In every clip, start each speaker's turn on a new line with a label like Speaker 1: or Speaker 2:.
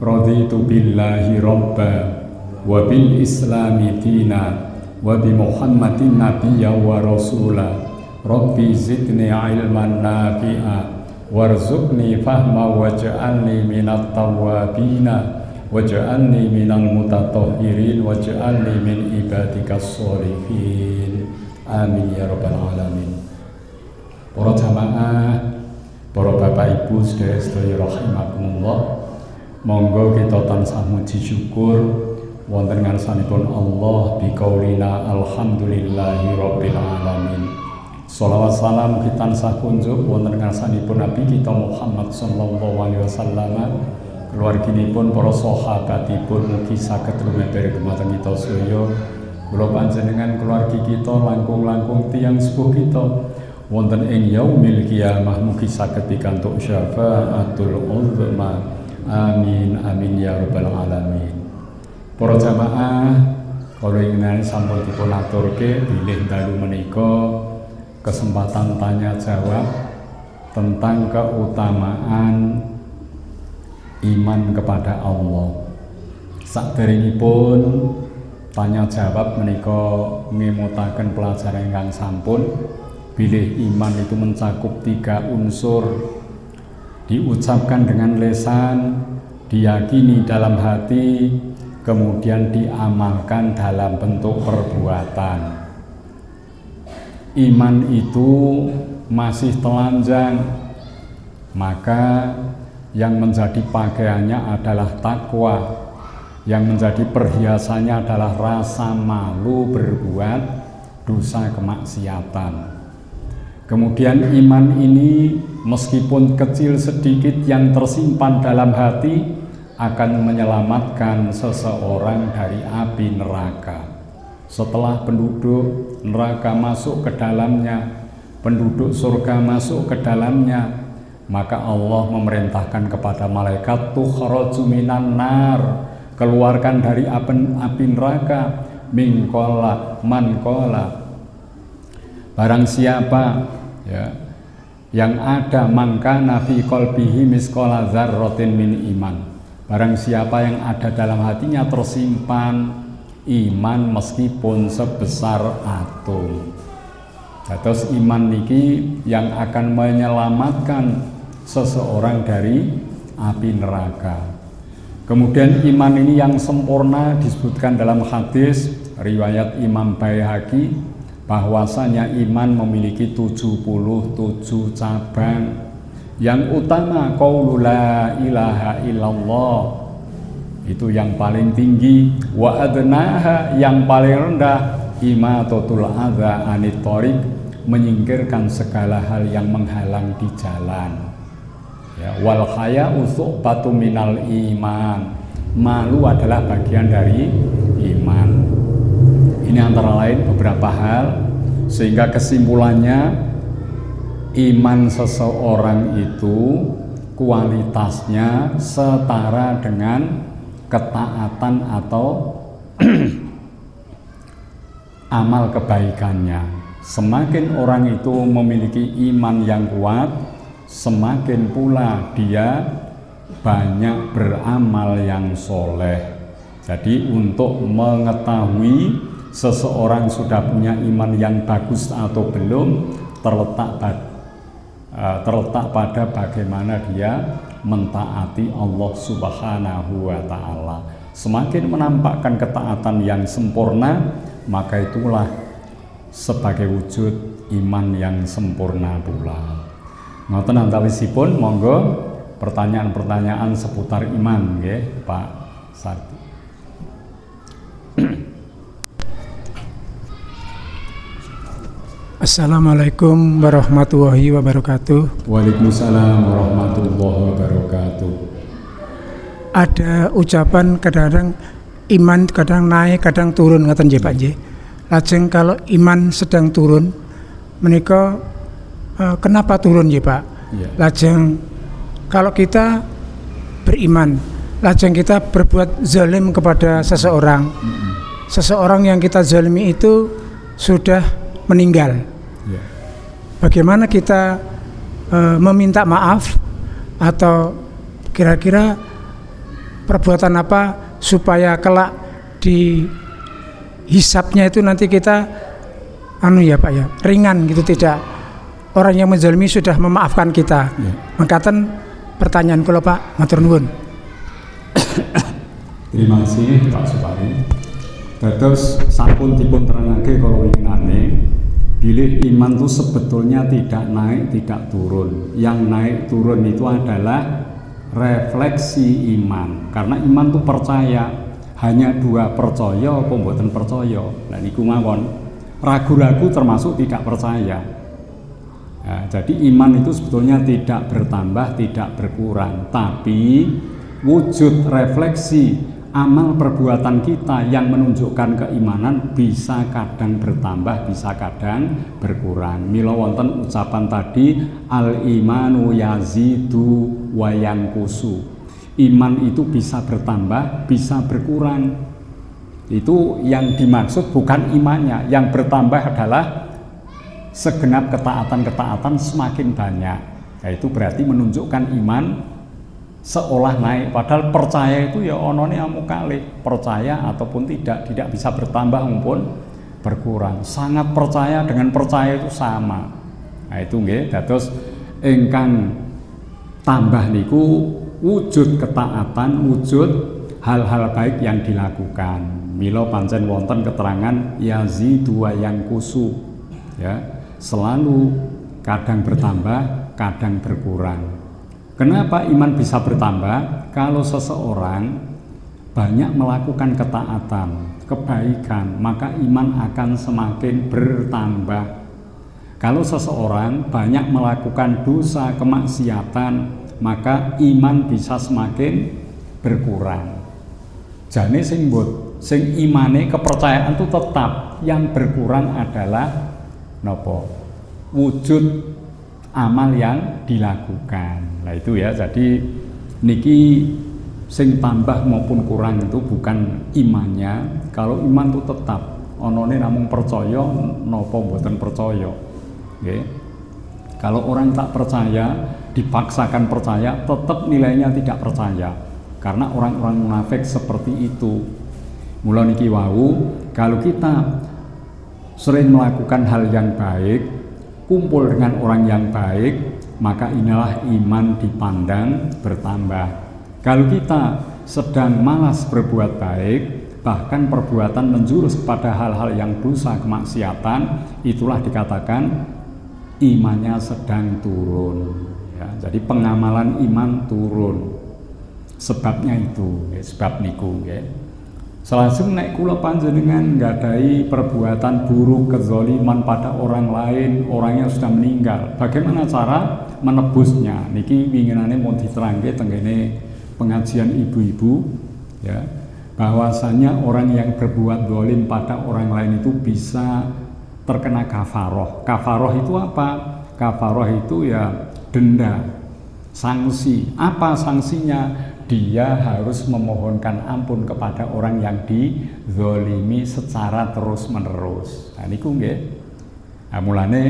Speaker 1: raditu billahi robba wa bil islami dina wa bi muhammadin nabiyya wa rasula rabbi zidni ilman nafi'a warzuqni fahma waj'alni minat tawwabina waj'alni minal mutatahhirin waj'alni min ibadikas sholihin. Amin ya rabbal alamin. Para jamaah, para bapak ibu sedaya rahimakumullah, monggo kita tansah muji syukur wonten ngarsanipun Allah biqaulina alhamdulillahi rabbil alamin. Shalawat salam kita tansah kunjuk wonten ngarsanipun Nabi kita Muhammad sallallahu alaihi wasallam, keluarginipun, para sahabatipun, mugi saged lumeber dumateng kita sedaya. Kula panjenengan keluargi kita, langkung-langkung tiyang sepuh kita wonten ing yaumil qiyamah mugi saged pikantuk syafaatul uzma. Amin amin ya rabbal alamin. Para jamaah, kula ingin sampun dipun aturke bilih dalu menika kesempatan tanya jawab tentang keutamaan iman kepada Allah. Saderengipun tanya jawab menika ngemutaken pelajaran ingkang sampun bilih iman itu mencakup 3 unsur: diucapkan dengan lisan, diyakini dalam hati, kemudian diamalkan dalam bentuk perbuatan. Iman itu masih telanjang, maka yang menjadi pakaiannya adalah takwa, yang menjadi perhiasannya adalah rasa malu berbuat dosa kemaksiatan. Kemudian iman ini meskipun kecil sedikit yang tersimpan dalam hati akan menyelamatkan seseorang dari api neraka. Setelah penduduk neraka masuk ke dalamnya, penduduk surga masuk ke dalamnya, maka Allah memerintahkan kepada malaikat tukhraju minan nar, keluarkan dari api neraka, mingkola mankola, barang siapa ya yang ada mangkana fi qalbihi misqala dzarratin min iman, barang siapa yang ada dalam hatinya tersimpan iman meskipun sebesar atom. Terus iman niki yang akan menyelamatkan seseorang dari api neraka. Kemudian iman ini yang sempurna disebutkan dalam hadis riwayat Imam Baihaqi bahwasanya iman memiliki 77 cabang. Yang utama qaulu la ilaha illallah, itu yang paling tinggi. Wa adnaha, yang paling rendah, imatatul adza anit thoriq, menyingkirkan segala hal yang menghalang di jalan. Ya, wal haya'u su'batu minal iman, malu adalah bagian dari iman. Ini antara lain beberapa hal, sehingga kesimpulannya iman seseorang itu kualitasnya setara dengan ketaatan atau amal kebaikannya. Semakin orang itu memiliki iman yang kuat, semakin pula dia banyak beramal yang soleh. Jadi untuk mengetahui seseorang sudah punya iman yang bagus atau belum terletak pada bagaimana dia mentaati Allah Subhanahu wa ta'ala. Semakin menampakkan ketaatan yang sempurna, maka itulah sebagai wujud iman yang sempurna pula. Ngoten antawisipun, monggo pertanyaan-pertanyaan seputar iman nggih, Pak Sarti.
Speaker 2: Assalamualaikum warahmatullahi wabarakatuh.
Speaker 1: Waalaikumsalam warahmatullahi wabarakatuh.
Speaker 2: Ada ucapan kadang iman kadang naik kadang turun ngaten nggih Pak nggih. Lajeng kalau iman sedang turun menika kenapa turun nggih Pak?
Speaker 1: Ya.
Speaker 2: Lajeng kalau kita beriman, lajeng kita berbuat zalim kepada seseorang. Seseorang yang kita zalimi itu sudah meninggal.
Speaker 1: Ya.
Speaker 2: Bagaimana kita meminta maaf, atau kira-kira perbuatan apa supaya kelak di hisabnya itu nanti kita ya Pak ya, ringan gitu, tidak orang yang menzalimi sudah memaafkan kita. Mengatakan pertanyaan kula Pak, matur nuwun.
Speaker 1: Terima kasih Pak Supari. Dados sampun dipun terangake kala winginane, bilih iman itu sebetulnya tidak naik tidak turun. Yang naik turun itu adalah refleksi iman. Karena iman itu percaya, hanya dua, percaya apa mboten percaya. Lah niku mawon. Ragu-ragu termasuk tidak percaya. Nah, jadi iman itu sebetulnya tidak bertambah, tidak berkurang, tapi wujud refleksi amal perbuatan kita yang menunjukkan keimanan bisa kadang bertambah, bisa kadang berkurang. Mila wonten ucapan tadi, al imanu yazidu wa yanqusu. Iman itu bisa bertambah, bisa berkurang. Itu yang dimaksud bukan imannya, yang bertambah adalah segenap ketaatan-ketaatan semakin banyak. Itu berarti menunjukkan iman seolah naik, padahal percaya itu ya onone amuk kali, percaya ataupun tidak bisa bertambah maupun berkurang. Sangat percaya dengan percaya itu sama. Nah itu nggih, dados ingkang tambah niku wujud ketaatan, wujud hal-hal baik yang dilakukan. Mila pancen wonten keterangan yazidu wa yanqusu, ya, selalu kadang bertambah, kadang berkurang. Kenapa iman bisa bertambah? Kalau seseorang banyak melakukan ketaatan, kebaikan, maka iman akan semakin bertambah. Kalau seseorang banyak melakukan dosa, kemaksiatan, maka iman bisa semakin berkurang. Jane sing imane kepercayaan itu tetap, yang berkurang adalah nopo? Wujud amal yang dilakukan. Nah itu ya, jadi niki sing tambah maupun kurang itu bukan imannya. Kalau iman itu tetap onone namung percaya napa mboten percaya. Nggih. Kalau orang tak percaya, dipaksakan percaya, tetap nilainya tidak percaya. Karena orang-orang munafik seperti itu. Mula niki wau, kalau kita sering melakukan hal yang baik, kumpul dengan orang yang baik, maka inilah iman dipandang bertambah. Kalau kita sedang malas berbuat baik, bahkan perbuatan menjurus kepada hal-hal yang dosa, kemaksiatan, itulah dikatakan imannya sedang turun. Ya, jadi pengamalan iman turun. Sebabnya itu, ya, sebab niku. Ya. Selajeng nek kula panjenengan nggadahi perbuatan buruk, kezaliman pada orang lain, orangnya sudah meninggal. Bagaimana cara menebusnya? Niki winginane mau diterangke tenggene pengajian ibu-ibu, ya. Bahwasanya orang yang berbuat zalim pada orang lain itu bisa terkena kafaroh. Kafaroh itu apa? Kafaroh itu ya denda, sanksi. Apa sanksinya? Dia harus memohonkan ampun kepada orang yang dizalimi secara terus-menerus. Nah niku nggih. Nah mulane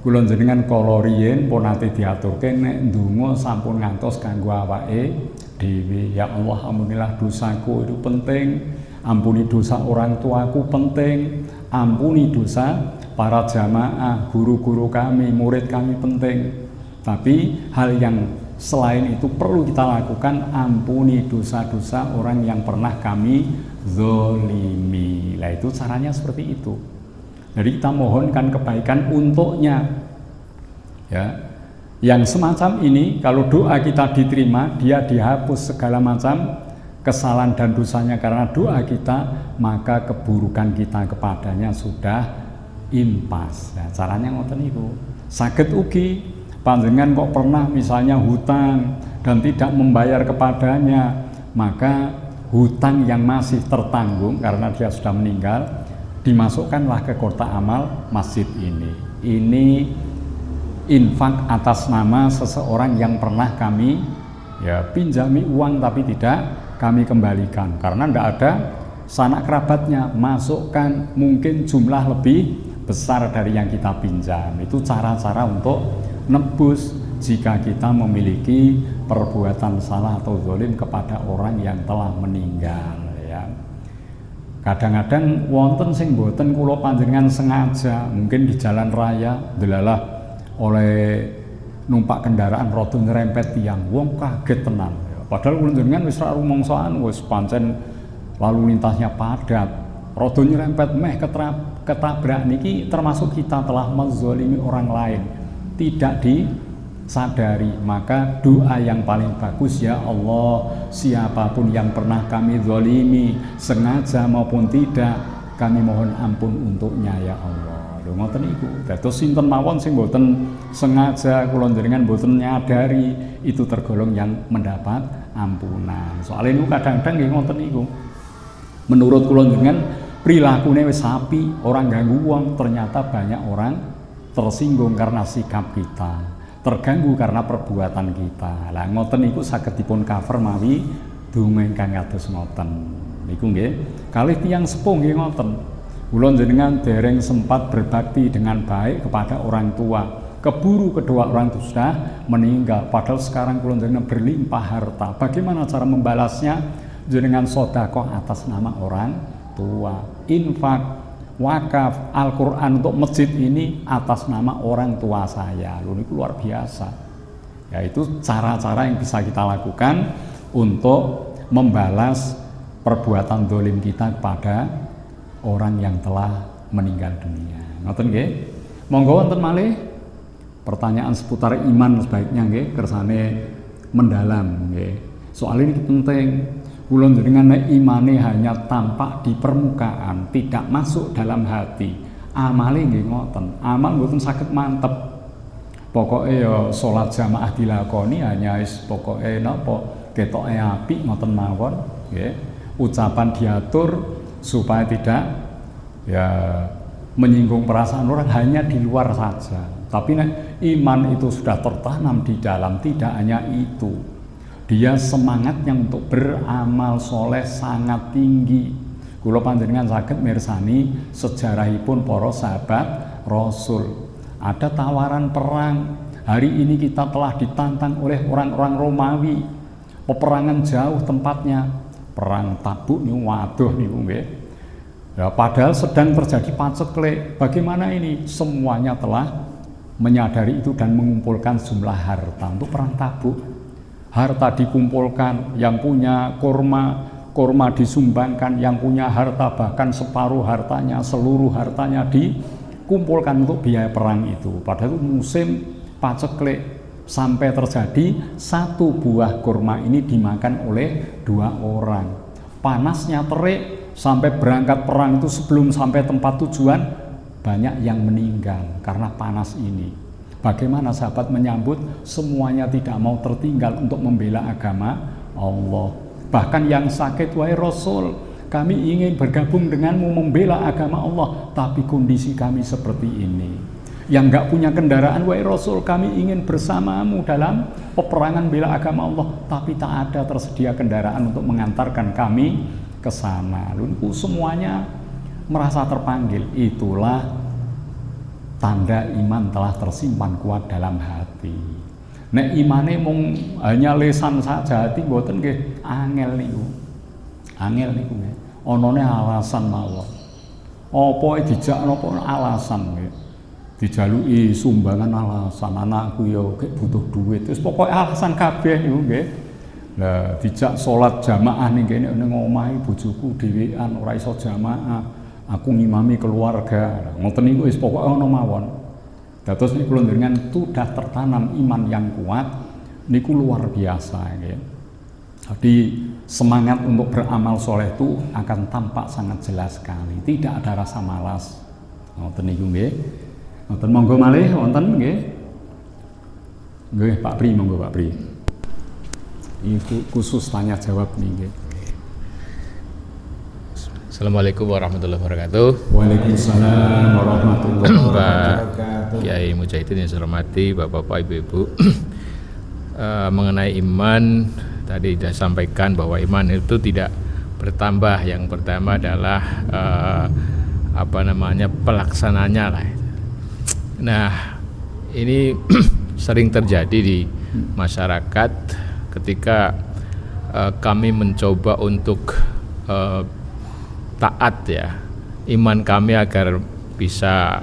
Speaker 1: kula jenengan kala riyen pun nate diaturke nek ndonga sampun ngantos kanggo awake dhewe. Ya Allah, ampunilah dosaku, itu penting. Ampuni dosa orang tuaku, penting. Ampuni dosa para jamaah, guru-guru kami, murid kami, penting. Tapi hal yang selain itu perlu kita lakukan, ampuni dosa-dosa orang yang pernah kami zolimi. Nah itu caranya seperti itu. Jadi kita mohonkan kebaikan untuknya. Ya, yang semacam ini kalau doa kita diterima, dia dihapus segala macam kesalahan dan dosanya karena doa kita, maka keburukan kita kepadanya sudah impas. Nah, caranya ngoten niku. Saged ugi panjenengan kok pernah misalnya hutang dan tidak membayar kepadanya, maka hutang yang masih tertanggung karena dia sudah meninggal dimasukkanlah ke kotak amal masjid ini. Ini infak atas nama seseorang yang pernah kami pinjami uang tapi tidak kami kembalikan karena tidak ada sanak kerabatnya. Masukkan, mungkin jumlah lebih besar dari yang kita pinjam. Itu cara-cara untuk nebus jika kita memiliki perbuatan salah atau zalim kepada orang yang telah meninggal ya. Kadang-kadang wonten sing mboten kula panjenengan sengaja, mungkin di jalan raya delalah oleh numpak kendaraan rada nyerempet tiyang, wong kaget tenan. Padahal kula jenengan wis ra rumongsaan, wis pancen lalu lintasnya padat, rada nyerempet meh ketabrak niki termasuk kita telah menzalimi orang lain, tidak disadari. Maka doa yang paling bagus, ya Allah, siapapun yang pernah kami zalimi sengaja maupun tidak, kami mohon ampun untuknya ya Allah. Lho ngoten niku. Dados sinten mawon sing mboten sengaja kula njenengan mboten nyadari, itu tergolong yang mendapat ampunan. Soalnya niku kadang-kadang nggih ngoten niku. Menurut kula njenengan prilakune wis sapi, orang ganggu wong, ternyata banyak orang tersinggung karena sikap kita, terganggu karena perbuatan kita. Lah ngoten niku saged dipun cover mawi donga ingkang kados ngoten. Niku nggih kalih tiyang sepuh nggih ngoten. Kula njenengan dereng sempat berbakti dengan baik kepada orang tua. Keburu kedua orang itu sudah meninggal. Padahal sekarang kula njenengan berlimpah harta. Bagaimana cara membalasnya? Jenengan sedekah atas nama orang tua. Infak, wakaf, Al-Quran untuk masjid ini atas nama orang tua saya. Lalu itu luar biasa. Yaitu cara-cara yang bisa kita lakukan untuk membalas perbuatan zalim kita kepada orang yang telah meninggal dunia. Ngoten nggih? Monggo wonten malih pertanyaan seputar iman sebaiknya nggih kersane mendalam nggih. Soal ini penting. Kula njenengan nek imane hanya tampak di permukaan, tidak masuk dalam hati. Amale nggih ngoten. Amal mboten saged mantep. Pokoke ya salat jamaah dilakoni hanya wis pokoke napa ketoke apik ngoten mawon nggih. Ucapan diatur supaya tidak ya menyinggung perasaan orang, hanya di luar saja. Tapi nek iman itu sudah tertanam di dalam, tidak hanya itu. Dia semangatnya untuk beramal soleh sangat tinggi. Kula panjenengan saged mirsani sejarahipun para sahabat Rasul. Ada tawaran perang. Hari ini kita telah ditantang oleh orang-orang Romawi. Peperangan jauh tempatnya. Perang Tabuk niku waduh niku nggih. Ya, padahal sedang terjadi paceklik. Bagaimana ini? Semuanya telah menyadari itu dan mengumpulkan jumlah harta untuk perang Tabuk. Harta dikumpulkan, yang punya kurma disumbangkan, yang punya harta bahkan separuh hartanya, seluruh hartanya dikumpulkan untuk biaya perang itu. Padahal itu musim paceklik, sampai terjadi satu buah kurma ini dimakan oleh 2 orang. Panasnya terik, sampai berangkat perang itu sebelum sampai tempat tujuan banyak yang meninggal karena panas ini. Bagaimana sahabat menyambut? Semuanya tidak mau tertinggal untuk membela agama Allah. Bahkan yang sakit, wahai Rasul, kami ingin bergabung denganmu membela agama Allah, tapi kondisi kami seperti ini. Yang enggak punya kendaraan, wahai Rasul, kami ingin bersamamu dalam peperangan bela agama Allah, tapi tak ada tersedia kendaraan untuk mengantarkan kami ke sana. Lalu semuanya merasa terpanggil. Itulah tanda iman telah tersimpan kuat dalam hati. Nek imane mung hanya lesan saja, hati mboten nggih angel niku. Angel niku nggih. Anane alasan mawon. Apa dijak napa alasan nggih. Dijaluki sumbangan alasan, anakku ya gek butuh duit. Wis pokoke alasan kabeh niku nggih. Lah dijak salat jamaah ning kene ning omahe bojoku dhewean ora iso jamaah. Aku ngimami keluarga, ngoten niku wis pokoke ana mawon. Dados niku kula njenengan sudah tertanam iman yang kuat niku luar biasa nggih. Jadi semangat untuk beramal soleh itu akan tampak sangat jelas sekali, tidak ada rasa malas. Ngoten niku nggih. Ngoten monggo malih wonten nggih. Nggih Pak Pri, monggo Pak Pri. Ini khusus tanya jawab nggih.
Speaker 3: Assalamualaikum warahmatullahi wabarakatuh.
Speaker 1: Waalaikumsalam warahmatullahi
Speaker 3: wabarakatuh. Kiai Mujahidin yang saya hormati, Bapak-bapak, Ibu-ibu. Mengenai iman tadi sudah sampaikan bahwa iman itu tidak bertambah. Yang pertama adalah pelaksananya lah. Nah, ini sering terjadi di masyarakat ketika kami mencoba untuk taat ya, iman kami agar bisa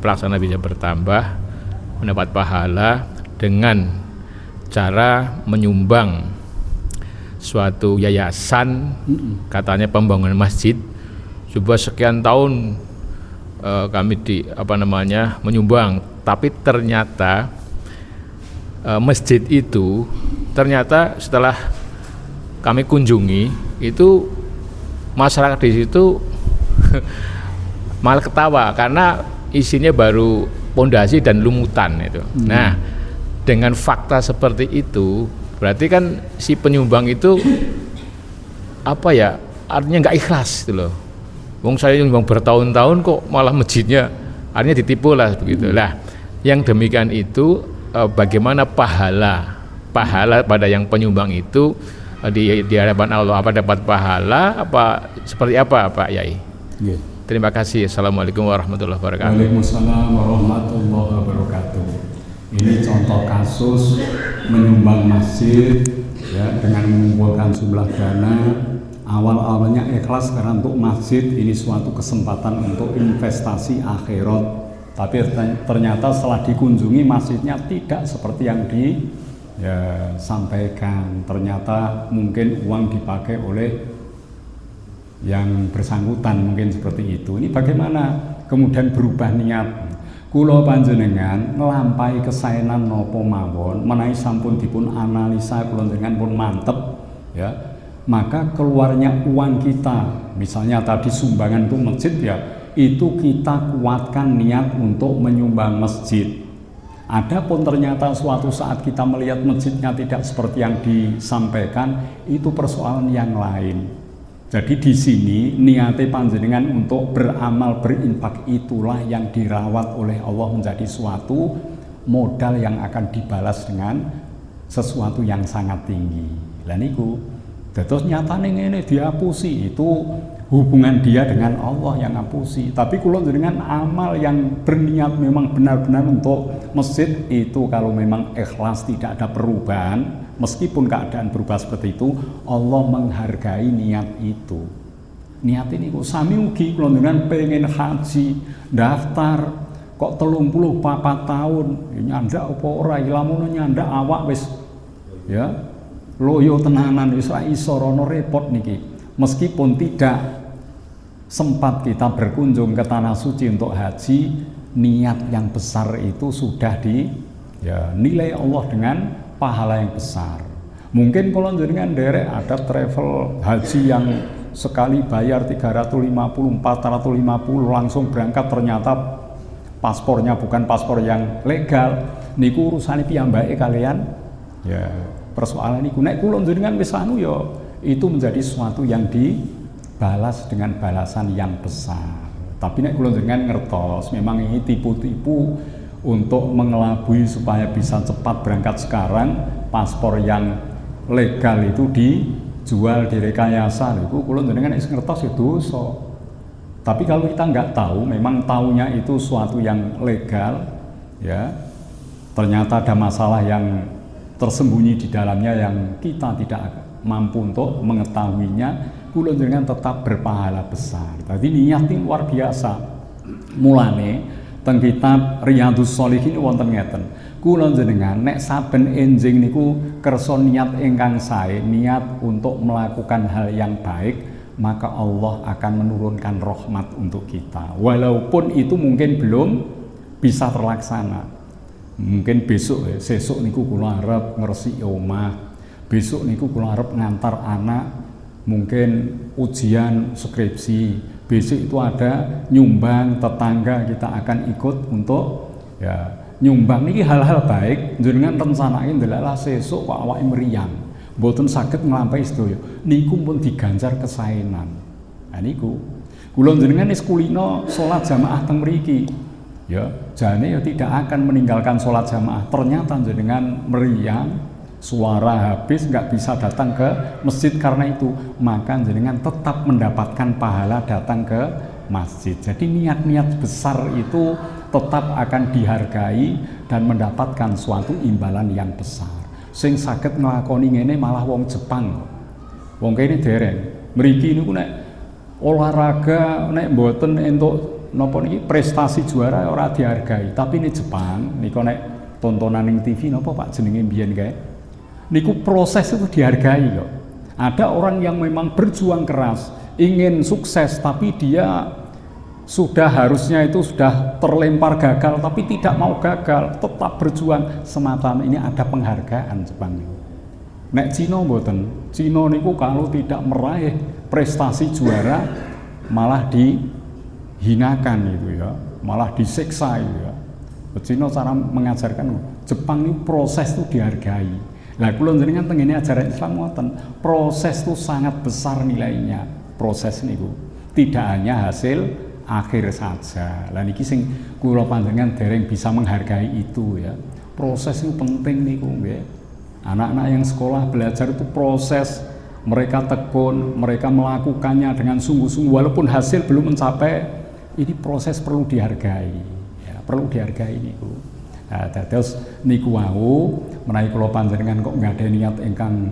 Speaker 3: pelaksana bisa bertambah, mendapat pahala dengan cara menyumbang suatu yayasan, katanya pembangunan masjid. Coba sekian tahun kami menyumbang, tapi ternyata masjid itu ternyata setelah kami kunjungi itu masyarakat di situ malah ketawa karena isinya baru pondasi dan lumutan itu. Nah, dengan fakta seperti itu berarti kan si penyumbang itu artinya nggak ikhlas gitu loh. Wong saya nyumbang bertahun-tahun kok malah masjidnya artinya ditipu lah begitu. Lah, yang demikian itu bagaimana pahala pada yang penyumbang itu di hadapan Allah, apa dapat pahala apa seperti apa Pak Yai?
Speaker 1: Yeah.
Speaker 3: Terima kasih. Assalamualaikum warahmatullahi wabarakatuh.
Speaker 1: Waalaikumsalam warahmatullahi wabarakatuh. Ini contoh kasus menyumbang masjid ya, dengan mengumpulkan jumlah dana. Awalnya ikhlas karena untuk masjid ini suatu kesempatan untuk investasi akhirat. Tapi ternyata setelah dikunjungi masjidnya tidak seperti yang disampaikan. Ternyata mungkin uang dipakai oleh yang bersangkutan, mungkin seperti itu. Ini bagaimana kemudian berubah niat? Kula panjenengan nglampahi kesaenan napa mawon menawi sampun dipun analisa kula panjenengan pun mantep ya. Maka keluarnya uang kita, misalnya tadi sumbangan untuk masjid ya, itu kita kuatkan niat untuk menyumbang masjid. Adapun ternyata suatu saat kita melihat masjidnya tidak seperti yang disampaikan, itu persoalan yang lain. Jadi di sini niate panjenengan untuk beramal berinfak itulah yang dirawat oleh Allah menjadi suatu modal yang akan dibalas dengan sesuatu yang sangat tinggi. Lah niku terus nyatane ngene diapusi, itu hubungan dia dengan Allah yang ngapusi. Tapi kula dengan amal yang berniat memang benar-benar untuk masjid itu, kalau memang ikhlas tidak ada perubahan, meskipun keadaan berubah seperti itu, Allah menghargai niat itu. Niat ini kok sami ugi kula dengan pengen haji, daftar kok 34 tahun nyandak apa ora, lamun nyandak awak wis ya loyo tenanan wis ra iso rono repot niki. Meskipun tidak sempat kita berkunjung ke tanah suci untuk haji, niat yang besar itu sudah nilai Allah dengan pahala yang besar. Mungkin kalau jenengan derek ada travel haji yang sekali bayar 350, 450 langsung berangkat, ternyata paspornya bukan paspor yang legal, niku urusane piyambake kalian ya. Persoalan niku nek kula jenengan wis anu ya, itu menjadi sesuatu yang dibalas dengan balasan yang besar. Tapi nek kula jenengan ngertos memang ini tipu-tipu untuk mengelabui supaya bisa cepat berangkat sekarang, paspor yang legal itu dijual, direkayasa, niku kula jenengan wis ngertos itu dosa. Tapi kalau kita nggak tahu, memang taunya itu suatu yang legal ya, ternyata ada masalah yang tersembunyi di dalamnya yang kita tidak mampu untuk mengetahuinya, kula jenengan tetap berpahala besar. Tadi niat ini luar biasa. Mulane teng kitab Riyadhus Shalihin wonten ngeten. Kula jenengan nek saben enjing niku kersa niat ingkang sae, niat untuk melakukan hal yang baik, maka Allah akan menurunkan rahmat untuk kita. Walaupun itu mungkin belum bisa terlaksana. Mungkin sesuk niku kula arep ngresiki omah, besok niku kula arep ngantar anak mungkin ujian skripsi, besok itu ada nyumbang tetangga, kita akan ikut untuk ya nyumbang. Niki hal-hal baik jenengan rencanain delalah sesuk kok awake mriyang mboten saged nglampahi sedaya, niku pun diganjar kesaenan. Nah niku kula jenengan wis kulino salat jamaah teng mriki ya, jane ya tidak akan meninggalkan sholat jamaah. Ternyata jenengan meriang, suara habis, nggak bisa datang ke masjid karena itu, maka jenengan tetap mendapatkan pahala datang ke masjid. Jadi niat-niat besar itu tetap akan dihargai dan mendapatkan suatu imbalan yang besar. Sing saged nglakoni ngene malah wong Jepang. Wong kene dereng. Mriki niku nek olahraga nek mboten entuk napa niki prestasi juara ora dihargai. Tapi ning Jepang niku nek tontonan ning TV napa Pak jenenge mbiyen kae. Niku proses itu dihargai kok. Ada orang yang memang berjuang keras, ingin sukses tapi dia sudah harusnya itu sudah terlempar gagal tapi tidak mau gagal, tetap berjuang semata. Ini ada penghargaan Jepang. Nek Cina mboten. Cina niku kalau tidak meraih prestasi juara malah dihinakan itu ya, malah disiksa itu ya. Cina cara mengajarkan, Jepang ini proses itu dihargai. Lah kula jenengan teng ngene ajaran Islam ngoten, proses itu sangat besar nilainya. Proses niku tidak hanya hasil akhir saja. Lah niki sing kula panjenengan dereng bisa menghargai itu ya. Proses itu penting niku nggih. Anak-anak yang sekolah belajar itu proses, mereka tekun, mereka melakukannya dengan sungguh-sungguh walaupun hasil belum mencapai, ini proses perlu dihargai. Ya, perlu dihargai niku. Nah, terus niku wau menawi kula panjenengan kok nggak ada niat ingkang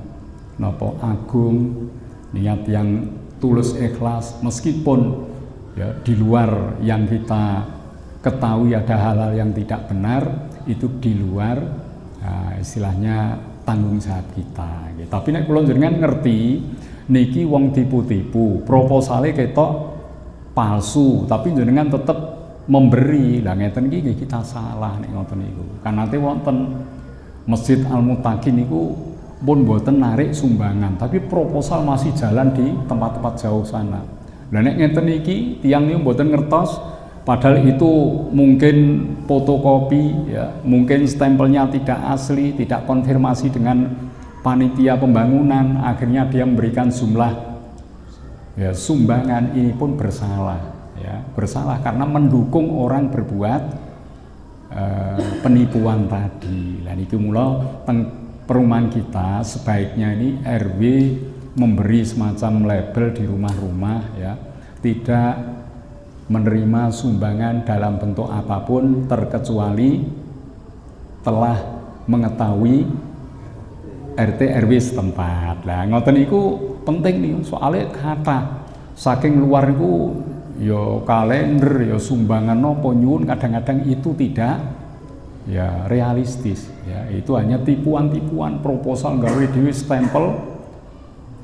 Speaker 1: napa agung, niat yang tulus ikhlas meskipun ya, di luar yang kita ketahui ada hal-hal yang tidak benar, itu di luar istilahnya tanggung jawab kita gitu. Tapi nek kula jenengan ngerti niki wong tipu-tipu, proposale ketok palsu tapi jenengan tetep memberi. Lah ngeten iki kita salah nek ngoten niku. Kan nate wonten Masjid Al-Muttaqin niku pun mboten narik sumbangan, tapi proposal masih jalan di tempat-tempat jauh sana. Lah nek ngeten iki tiyang niku mboten ngertos, padahal itu mungkin fotokopi ya, mungkin stempelnya tidak asli, tidak konfirmasi dengan panitia pembangunan, akhirnya dia memberikan jumlah ya, sumbangan, ini pun bersalah ya, bersalah karena mendukung orang berbuat penipuan tadi. Lah niki mula teng perumahan kita sebaiknya ini RW memberi semacam label di rumah-rumah ya, tidak menerima sumbangan dalam bentuk apapun terkecuali telah mengetahui RT RW setempat. Lah ngoten niku penting nih, soalnya kata saking luar niku yo kalender yo sumbangan nopo nyuwun kadang-kadang itu tidak ya realistis ya, itu hanya tipuan-tipuan proposal gawe dhewe stempel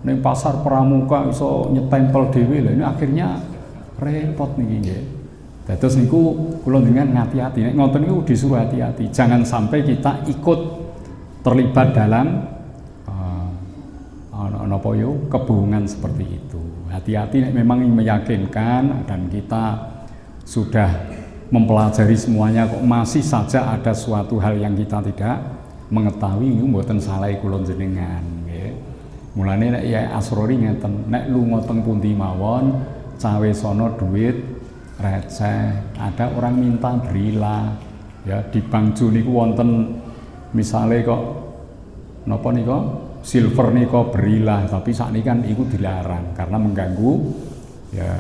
Speaker 1: ning pasar pramuka iso nyetempel dhewe. Lah ini akhirnya repot niki nggih. Dados niku kula dengan ngati-ati nek ngoten niku disuruh hati-hati, jangan sampai kita ikut terlibat dalam napa yo kebohongan seperti itu. Hati-hati nek memang meyakinkan dan kita sudah mempelajari semuanya kok masih saja ada suatu hal yang kita tidak mengetahui, niku mboten salah kula jenengan nggih. Mulane nek ya Asrori ngeten, nek lunga teng pundi mawon cawe sono duit receh, ada orang minta berilah ya, di Bank Ju niku wonten misale kok napa nika silver nika berilah, tapi sakniki kan iku dilarang karena mengganggu ya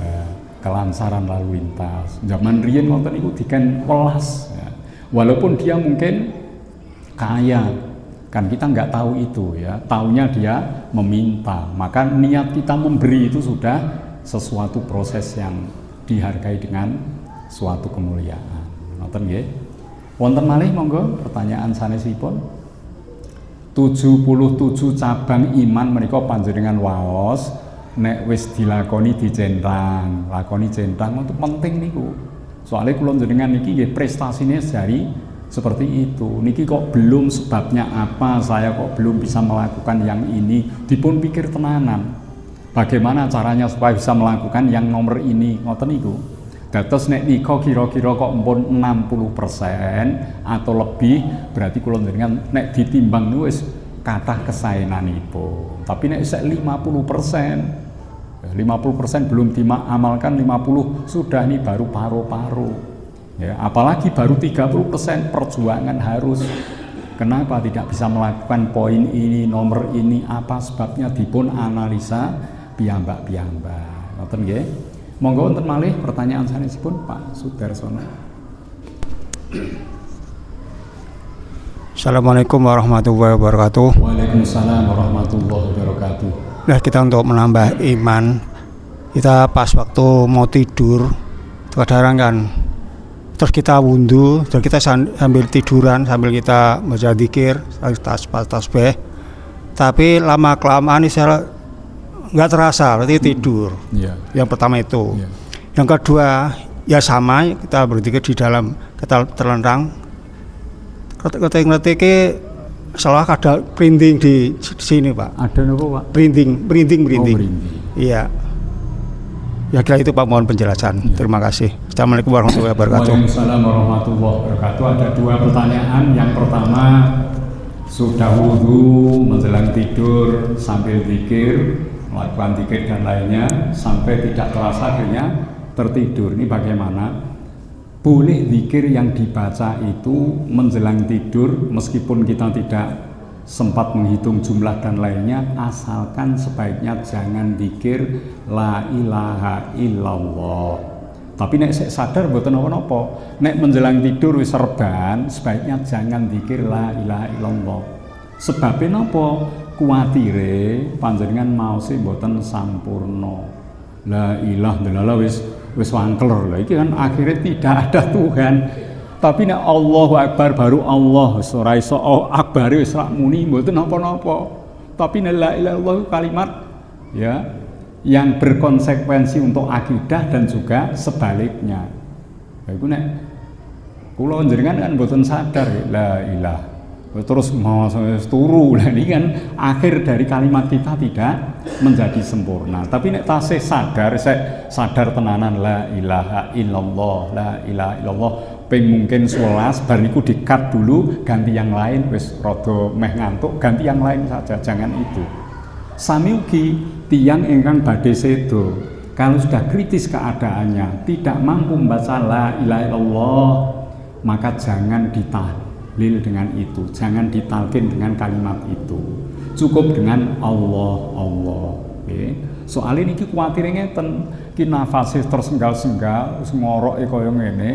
Speaker 1: kelancaran lalu lintas. Zaman riyen wonten niku diken welas ya. Walaupun dia mungkin kaya, kan kita nggak tahu itu ya, taunya dia meminta, maka niat kita memberi itu sudah sesuatu proses yang dihargai dengan suatu kemuliaan. Ngoten nggih. Wonten malih monggo pertanyaan sanesipun. 77 cabang iman menika panjenengan waos nek wis dilakoni dicentang, lakoni centang itu penting niku. Soalnya kula jenengan niki nggih prestasine dari seperti itu. Niki kok belum, sebabnya apa saya kok belum bisa melakukan yang ini, dipun pikir tenanan. Bagaimana caranya supaya bisa melakukan yang nomor ini, ngoten niku. Dados nek nika kira-kira kok empun 60% atau lebih, berarti kula njenengan nek ditimbang niku wis kathah kesaenanipun. Tapi nek isih 50%, 50% belum diamalkan, 50 sudah nih baru paru-paru. Ya, apalagi baru 30% perjuangan harus. Kenapa tidak bisa melakukan poin ini, nomor ini, apa sebabnya, dipun analisa piyambak-piyambak. Ngoten nggih. Monggo wonten malih pertanyaan sanesipun Pak Sudarsono.
Speaker 4: Assalamualaikum warahmatullahi wabarakatuh.
Speaker 1: Waalaikumsalam warahmatullahi wabarakatuh.
Speaker 4: Nah, kita untuk menambah iman, kita pas waktu mau tidur, kadang kan, terus kita wudhu, terus kita sambil tiduran, sambil kita baca dzikir, tasbih. Tapi lama kelamaan ini saya nggak terasa, berarti tidur.
Speaker 1: Iya.
Speaker 4: Yang pertama itu.
Speaker 1: Iya.
Speaker 4: Yang kedua, ya sama, kita berzikir di dalam, kita terlentang. Ketika salah ada printing di sini, Pak.
Speaker 1: Ada nopo, Pak?
Speaker 4: Printing.
Speaker 1: Oh, merinding.
Speaker 4: Iya. Ya kira itu Pak, mohon penjelasan.
Speaker 1: Ya.
Speaker 4: Terima kasih. Assalamualaikum warahmatullahi wabarakatuh.
Speaker 1: Waalaikumsalam warahmatullahi wabarakatuh. Ada dua pertanyaan. Yang pertama, sudah wudhu menjelang tidur sambil zikir, melakukan zikir dan lainnya sampai tidak terasa akhirnya tertidur. Ini bagaimana? Boleh zikir yang dibaca itu menjelang tidur meskipun kita tidak sempat menghitung jumlah dan lainnya, asalkan sebaiknya jangan zikir la ilaha illallah. Tapi nek sik sadar mboten napa-napa. Nek menjelang tidur wis reban, sebaiknya jangan zikir la ilaha illallah. Sebabe napa? Kuwatire panjenengan maose mboten sampurna. La ilaha illallah wis wangkler. Lah iki kan akhirnya tidak ada Tuhan. Tapi nek Allahu Akbar baru Allah, wis ora iso akbar wis rak muni mboten napa-napa. Tapi nek la ilaha illallah kalimat ya yang berkonsekuensi untuk akidah dan juga sebaliknya. Iku nek kula njenengan kan mboten sadar la ilah. Terus mau turu lah ini kan akhir dari kalimat kita tidak menjadi sempurna. Tapi nek tasih sadar tenanan la ilaha illallah, la ilaha illallah ping mungkin 11 bar niku di-cut dulu, ganti yang lain wis rada meh ngantuk, ganti yang lain saja, jangan itu. Sami ugi tiyang ingkang badhe sedo, kalau sudah kritis keadaannya, tidak mampu membaca la ilaha illallah, maka jangan ditahlil dengan itu, jangan ditalkin dengan kalimat itu. Cukup dengan Allah, Allah. Okay. Soalnya niki kuwatir ngeten, ki nafase tersenggal-senggal, wis ngoroke kaya ngene,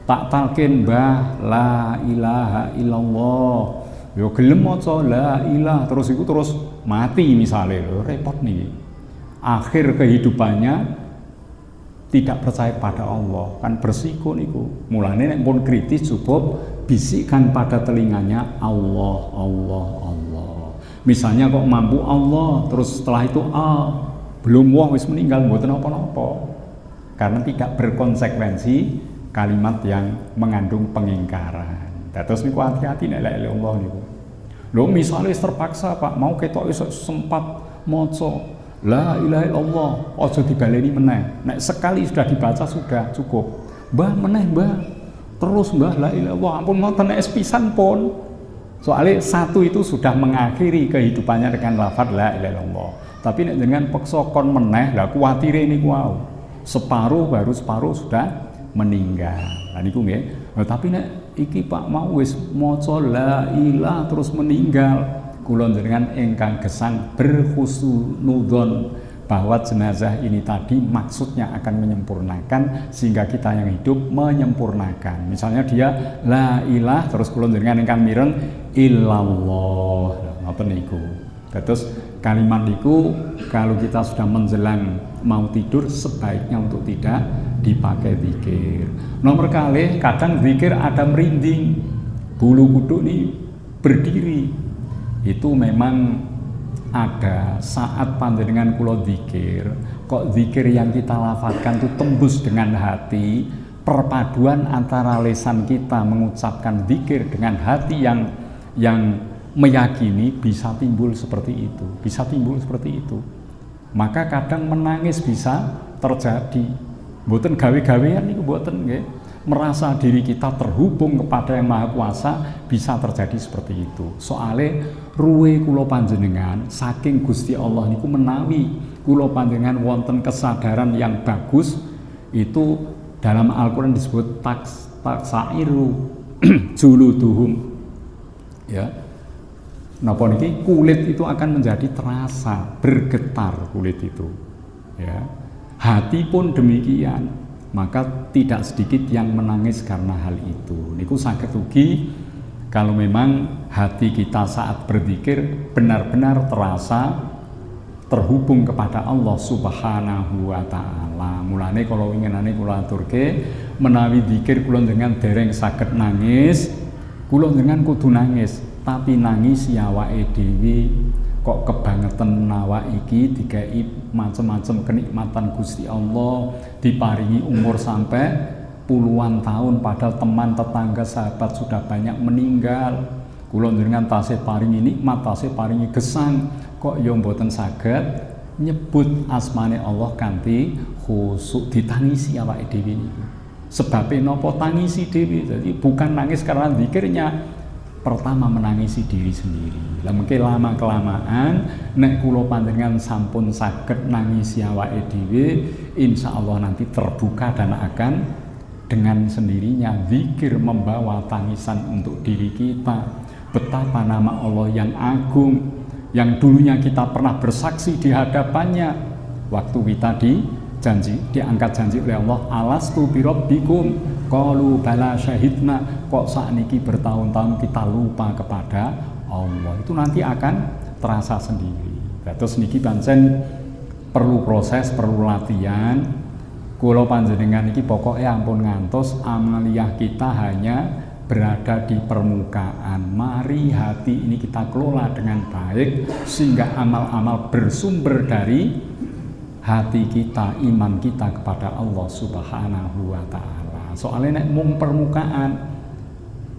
Speaker 1: tak talkin mbah la ilaha illallah. Yo gelem maca la ilah terus iku terus mati misalnya, repot nih. Akhir kehidupannya tidak percaya pada Allah, kan bersiko niku. Mulane nek pun kritis cukup bisikkan pada telinganya Allah, Allah, Allah. Misalnya kok mampu Allah, terus setelah itu belum wong wis meninggal mboten apa-apa. Karena tidak berkonsekuensi kalimat yang mengandung pengingkaran. Terus niku hati-hati nek la ilaha illallah niku. Lho misalnya terpaksa Pak mau ketok iso sempat maca la ilaha illallah, aja dibaleni meneh. Nek sekali sudah dibaca sudah cukup. Mbah meneh mbah. Terus mbah la ilaha illallah ampun ngoten nek pisan pun. Soalnya satu itu sudah mengakhiri kehidupannya dengan lafaz la ilaha illallah. Tapi nek dengan peksa kon meneh lah kuwatire niku wau. Separuh baru separuh sudah meninggal. Lah niku nggih. Tapi nek iki Pak mau wis maca la ilah terus meninggal, kula njenengan ingkang gesang berhusnudzon bahwa jenazah ini tadi maksudnya akan menyempurnakan sehingga kita yang hidup menyempurnakan. Misalnya dia la ilah terus kula njenengan ingkang mireng illallah. Ngoten niku. Terus kalimat niku kalau kita sudah menjelang mau tidur sebaiknya untuk tidak dipakai zikir. Nomor kali kadang zikir ada merinding, bulu kuduk nih berdiri. Itu memang ada saat panjenengan kula zikir, kok zikir yang kita lafadzkan itu tembus dengan hati, perpaduan antara lisan kita mengucapkan zikir dengan hati yang meyakini bisa timbul seperti itu, bisa timbul seperti itu. Maka kadang menangis bisa terjadi. Mboten gawe-gawean niku mboten nggih. Merasa diri kita terhubung kepada Yang Maha Kuasa bisa terjadi seperti itu. Soale ruwe kula panjenengan saking Gusti Allah niku menawi kula panjenengan wonten kesadaran yang bagus, itu dalam Al-Qur'an disebut taksairu juluduhum. Ya. Napa niki kulit itu akan menjadi terasa, bergetar kulit itu. Ya. hati pun demikian, maka tidak sedikit yang menangis karena hal itu. Niku saged ugi kalau memang hati kita saat berzikir benar-benar terasa terhubung kepada Allah Subhanahu wa taala. Mulane kalau winginane kula aturke menawi zikir kula dengan dereng saged nangis, kula dengan kudu nangis, tapi nangis ya awake dhewe kok kebangetan awak iki dikai macam-macam kenikmatan Gusti Allah, diparingi umur sampai puluhan tahun padahal teman tetangga sahabat sudah banyak meninggal. Kula njenengan tasih paringi nikmat, tasih paringi gesang, kok ya mboten saged nyebut asmane Allah kanthi khusuk, ditangisi awake dhewe niku. Sebabe napa tangisi dhewe? Jadi bukan nangis karena zikirnya, pertama menangisi diri sendiri. Lah mengke lama kelamaan nek kula panjenengan sampun saged nangisi awake dhewe, insyaallah nanti terbuka dan akan dengan sendirinya zikir membawa tangisan untuk diri kita. Betapa nama Allah yang agung, yang dulunya kita pernah bersaksi di hadapannya waktu kita diangkat janji oleh Allah, alastu birabbikum qalu bala syahidna. Kok sakniki bertahun-tahun kita lupa kepada Allah, itu nanti akan terasa sendiri. Terus niki pancen perlu proses, perlu latihan. Kula panjenengan iki pokoknya ampun ngantos amaliyah kita hanya berada di permukaan. Mari hati ini kita kelola dengan baik sehingga amal-amal bersumber dari hati kita, iman kita kepada Allah Subhanahu wa taala. Soalnya nek mung permukaan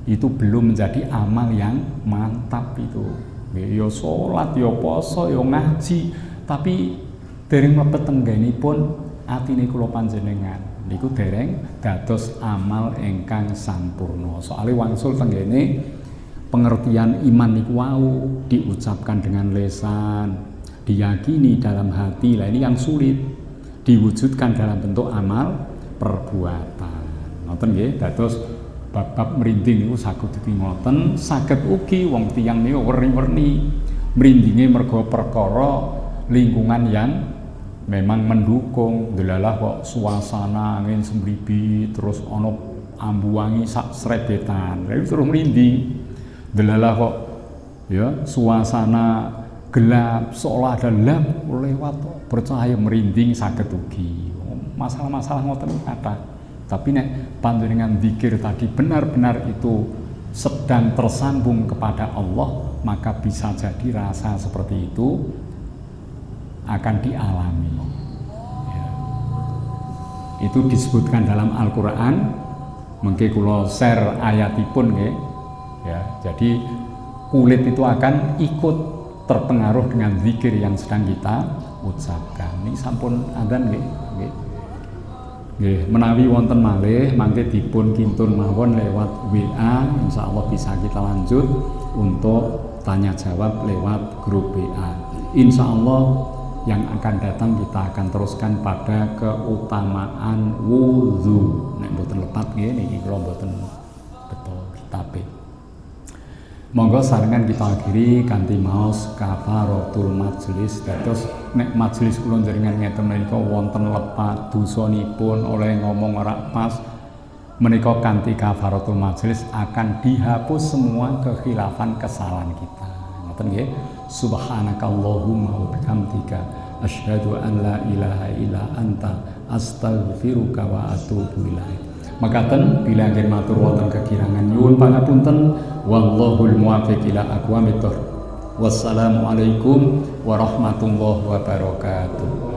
Speaker 1: itu belum menjadi amal yang mantap itu. Ya salat, ya poso, ya ngaji, tapi dereng mlebet tenggenipun atine kula panjenengan niku dereng dados amal ingkang sampurna. Soalnya wangsul tenggene pengertian iman niku wau diucapkan dengan lesan, diyakini dalam hati. Lah ini yang sulit diwujudkan dalam bentuk amal perbuatan. Ngoten nggih, dados bab-bab merinding niku saged ngoten, saged ugi wong tiyang niku werni-werni merindinge mergo perkara lingkungan yang memang mendukung. Delalah kok suasana angin semribi terus ono ambu wangi sak srebetan, lha terus merinding. Delalah kok ya suasana gelap seolah ada lamp lewat bercahaya, merinding saged ugi. Masalah-masalah ngoten kathah. Tapi nek panjenengan zikir tadi benar-benar itu sedang tersambung kepada Allah, maka bisa jadi rasa seperti itu akan dialami. Ya. Itu disebutkan dalam Al-Quran. Mengke kula share ayatipun nggih. Ya, jadi kulit itu akan ikut terpengaruh dengan zikir yang sedang kita ucapkan. Ini sampun adzan nggih. Nggih, menawi wonten malih mangke dipun kintun mawon lewat WA, insyaallah bisa kita lanjut untuk tanya jawab lewat grup WA. Insyaallah yang akan datang kita akan teruskan pada keutamaan wudu. Nek mboten lepat nggih niki kula mboten betul kitabe. Monggo sarengan kita akhiri kanthi maos kafaratul majelis. Dados nek majelis kula njenengan ngeten menika wonten lepat dosanipun oleh ngomong ora pas, menika kanthi kafaratul majelis akan dihapus semua kekhilafan kesalahan kita. Ngoten nggih. Subhanakallahumma wa bihamdika asyhadu an la ilaha illa anta astaghfiruka wa atubu ilaik. Makaten bila anggen matur wonten kekirangan nyuwun pangapunten, wallahul muwaffiq ila aqwamit thoriq. Wassalamualaikum warahmatullahi wabarakatuh.